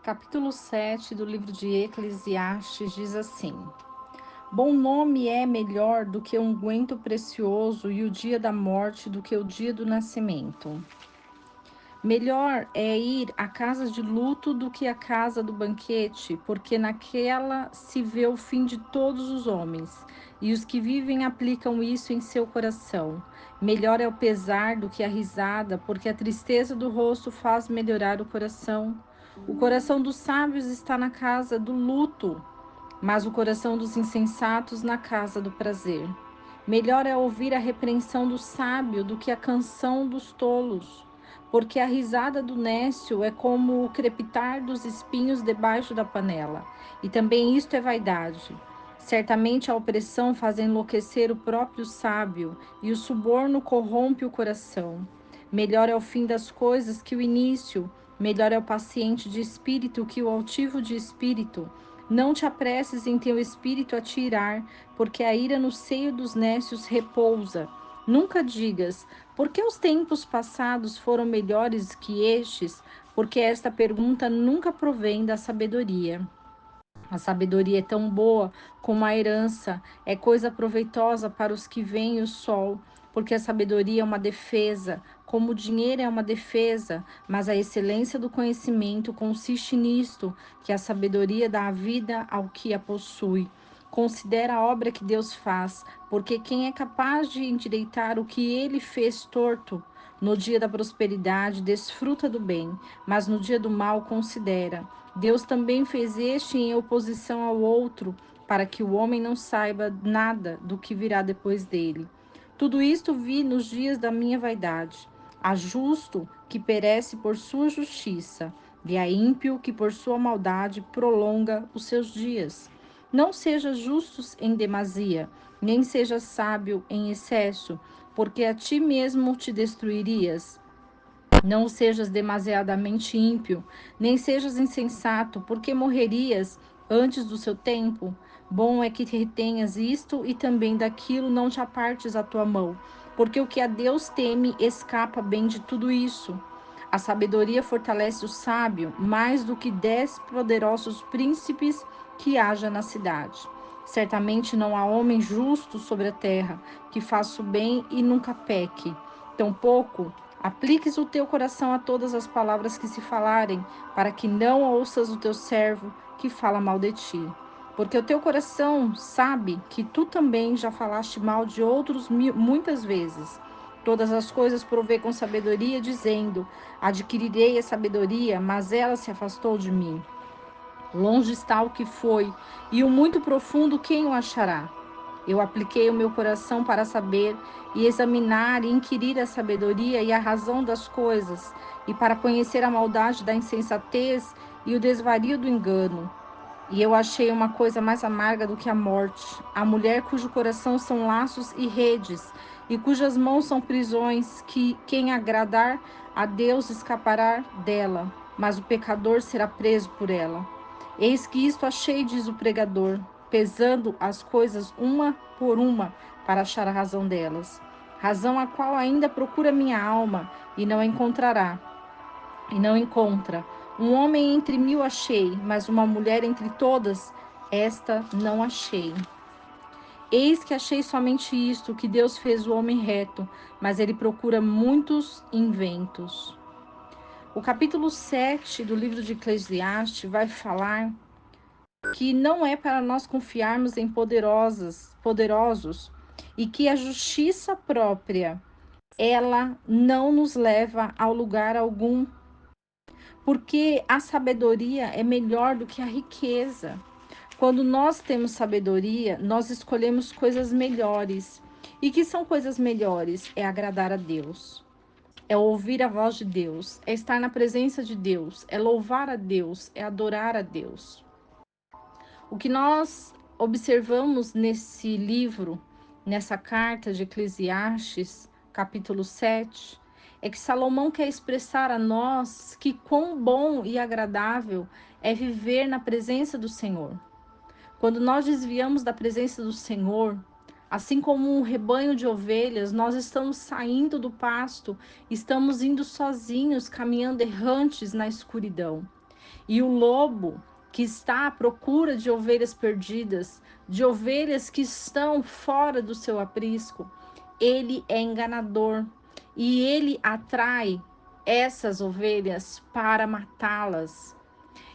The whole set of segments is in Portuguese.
Capítulo 7 do livro de Eclesiastes diz assim: Bom nome é melhor do que um unguento precioso, e o dia da morte do que o dia do nascimento. Melhor é ir à casa de luto do que à casa do banquete, porque naquela se vê o fim de todos os homens, e os que vivem aplicam isso em seu coração. Melhor é o pesar do que a risada, porque a tristeza do rosto faz melhorar o coração. O coração dos sábios está na casa do luto, mas o coração dos insensatos na casa do prazer. Melhor é ouvir a repreensão do sábio do que a canção dos tolos, porque a risada do nécio é como o crepitar dos espinhos debaixo da panela, e também isto é vaidade. Certamente a opressão faz enlouquecer o próprio sábio, e o suborno corrompe o coração. Melhor é o fim das coisas que o início, melhor é o paciente de espírito que o altivo de espírito. Não te apresses em teu espírito a te irar, porque a ira no seio dos nécios repousa. Nunca digas, por que os tempos passados foram melhores que estes? Porque esta pergunta nunca provém da sabedoria. A sabedoria é tão boa como a herança, é coisa proveitosa para os que veem o sol, porque a sabedoria é uma defesa, como o dinheiro é uma defesa, mas a excelência do conhecimento consiste nisto, que a sabedoria dá a vida ao que a possui. Considera a obra que Deus faz, porque quem é capaz de endireitar o que ele fez torto? No dia da prosperidade, desfruta do bem, mas no dia do mal, considera. Deus também fez este em oposição ao outro, para que o homem não saiba nada do que virá depois dele. Tudo isto vi nos dias da minha vaidade. Há justo que perece por sua justiça, e há ímpio que por sua maldade prolonga os seus dias. Não seja justos em demasia, nem seja sábio em excesso, porque a ti mesmo te destruirias. Não sejas demasiadamente ímpio, nem sejas insensato, porque morrerias antes do seu tempo. Bom é que retenhas isto e também daquilo não te apartes a tua mão, porque o que a Deus teme escapa bem de tudo isso. A sabedoria fortalece o sábio mais do que 10 poderosos príncipes que haja na cidade. Certamente não há homem justo sobre a terra que faça o bem e nunca peque. Tampouco apliques o teu coração a todas as palavras que se falarem, para que não ouças o teu servo que fala mal de ti. Porque o teu coração sabe que tu também já falaste mal de outros muitas vezes. Todas as coisas provê com sabedoria, dizendo: adquirirei a sabedoria, mas ela se afastou de mim. Longe está o que foi, e o muito profundo quem o achará? Eu apliquei o meu coração para saber e examinar e inquirir a sabedoria e a razão das coisas, e para conhecer a maldade da insensatez e o desvario do engano. E eu achei uma coisa mais amarga do que a morte, a mulher cujo coração são laços e redes, e cujas mãos são prisões, que quem agradar a Deus escapará dela, mas o pecador será preso por ela. Eis que isto achei, diz o pregador, pesando as coisas uma por uma, para achar a razão delas. Razão a qual ainda procura minha alma, e não encontrará, e não encontra. Um homem entre 1000 achei, mas uma mulher entre todas, esta não achei. Eis que achei somente isto, que Deus fez o homem reto, mas ele procura muitos inventos. O capítulo 7 do livro de Eclesiastes vai falar que não é para nós confiarmos em poderosos, e que a justiça própria, ela não nos leva ao lugar algum, porque a sabedoria é melhor do que a riqueza. Quando nós temos sabedoria, nós escolhemos coisas melhores. E que são coisas melhores? É agradar a Deus, é ouvir a voz de Deus, é estar na presença de Deus, é louvar a Deus, é adorar a Deus. O que nós observamos nesse livro, nessa carta de Eclesiastes, capítulo 7, é que Salomão quer expressar a nós que quão bom e agradável é viver na presença do Senhor. Quando nós desviamos da presença do Senhor, assim como um rebanho de ovelhas, nós estamos saindo do pasto, estamos indo sozinhos, caminhando errantes na escuridão. E o lobo que está à procura de ovelhas perdidas, de ovelhas que estão fora do seu aprisco, ele é enganador e ele atrai essas ovelhas para matá-las.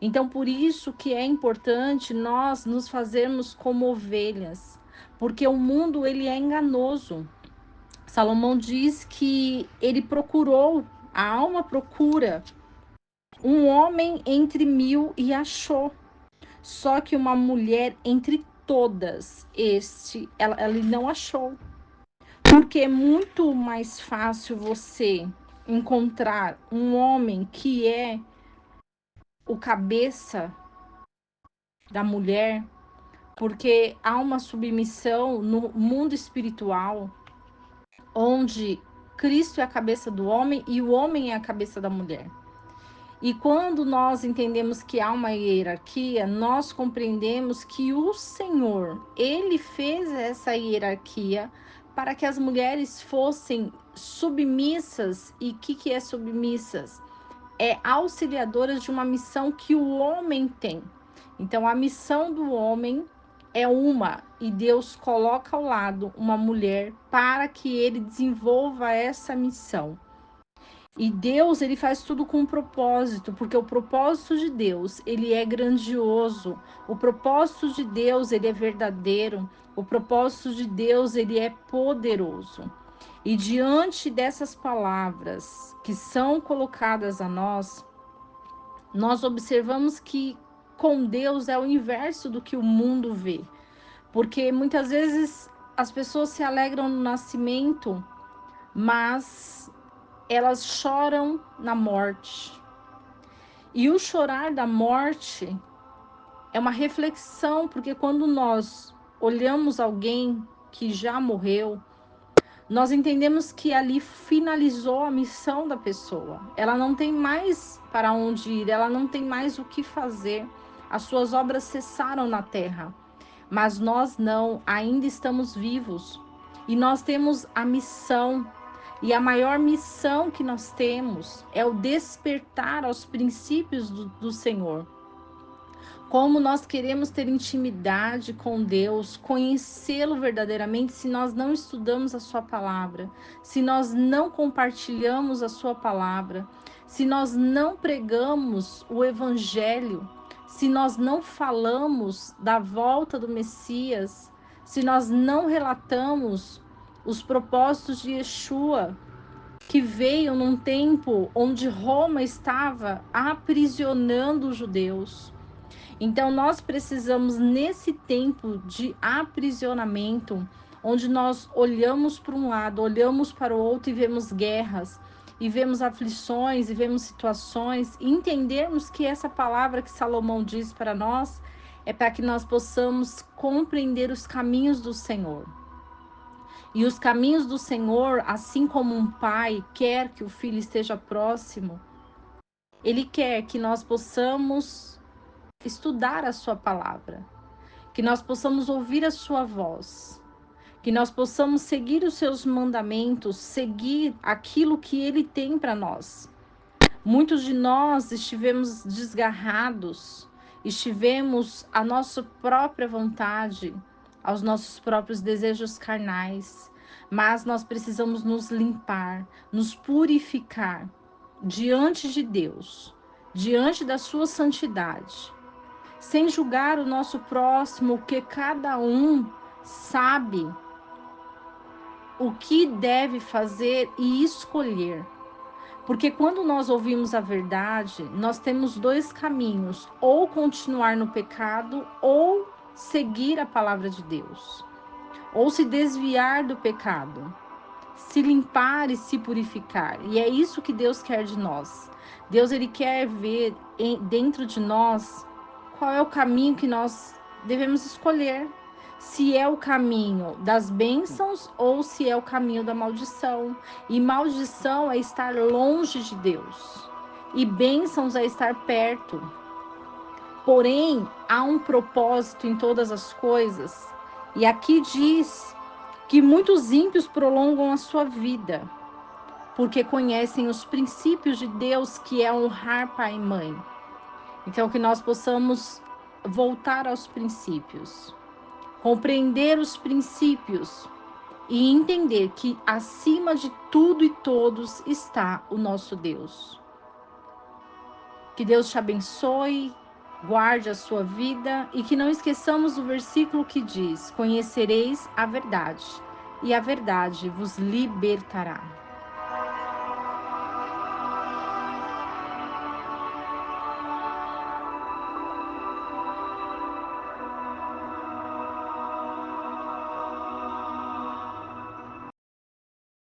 Então, por isso que é importante nós nos fazermos como ovelhas, porque o mundo ele é enganoso. Salomão diz que ele procurou, a alma procura um homem entre 1000 e achou. Só que uma mulher entre todas, ele não achou. Porque é muito mais fácil você encontrar um homem que é o cabeça da mulher, porque há uma submissão no mundo espiritual, onde Cristo é a cabeça do homem e o homem é a cabeça da mulher. E quando nós entendemos que há uma hierarquia, nós compreendemos que o Senhor, ele fez essa hierarquia para que as mulheres fossem submissas. E o que é submissas? É auxiliadoras de uma missão que o homem tem. Então, a missão do homem é uma, e Deus coloca ao lado uma mulher para que ele desenvolva essa missão. E Deus, ele faz tudo com um propósito, porque o propósito de Deus, ele é grandioso. O propósito de Deus, ele é verdadeiro. O propósito de Deus, ele é poderoso. E diante dessas palavras que são colocadas a nós observamos que com Deus é o inverso do que o mundo vê. Porque muitas vezes as pessoas se alegram no nascimento, mas elas choram na morte. E o chorar da morte é uma reflexão, porque quando nós olhamos alguém que já morreu, nós entendemos que ali finalizou a missão da pessoa. Ela não tem mais para onde ir, ela não tem mais o que fazer. As suas obras cessaram na terra. Mas nós não, ainda estamos vivos. E nós temos a missão. E a maior missão que nós temos é o despertar aos princípios do Senhor. Como nós queremos ter intimidade com Deus, conhecê-lo verdadeiramente, se nós não estudamos a sua palavra, se nós não compartilhamos a sua palavra, se nós não pregamos o evangelho, se nós não falamos da volta do Messias, se nós não relatamos os propósitos de Yeshua, que veio num tempo onde Roma estava aprisionando os judeus. Então, nós precisamos, nesse tempo de aprisionamento, onde nós olhamos para um lado, olhamos para o outro e vemos guerras, e vemos aflições, e vemos situações, e entendermos que essa palavra que Salomão diz para nós é para que nós possamos compreender os caminhos do Senhor. E os caminhos do Senhor, assim como um pai quer que o filho esteja próximo, ele quer que nós possamos estudar a sua palavra, que nós possamos ouvir a sua voz, que nós possamos seguir os seus mandamentos, seguir aquilo que ele tem para nós. Muitos de nós estivemos desgarrados, estivemos à nossa própria vontade, aos nossos próprios desejos carnais, mas nós precisamos nos limpar, nos purificar diante de Deus, diante da sua santidade, sem julgar o nosso próximo, que cada um sabe o que deve fazer e escolher. Porque quando nós ouvimos a verdade, nós temos dois caminhos: ou continuar no pecado, ou seguir a palavra de Deus, ou se desviar do pecado, se limpar e se purificar. E é isso que Deus quer de nós. Deus, ele quer ver dentro de nós qual é o caminho que nós devemos escolher. Se é o caminho das bênçãos ou se é o caminho da maldição. E maldição é estar longe de Deus. E bênçãos é estar perto. Porém, há um propósito em todas as coisas. E aqui diz que muitos ímpios prolongam a sua vida, porque conhecem os princípios de Deus, que é honrar pai e mãe. Então, que nós possamos voltar aos princípios, compreender os princípios e entender que acima de tudo e todos está o nosso Deus. Que Deus te abençoe, guarde a sua vida e que não esqueçamos do versículo que diz: conhecereis a verdade, e a verdade vos libertará.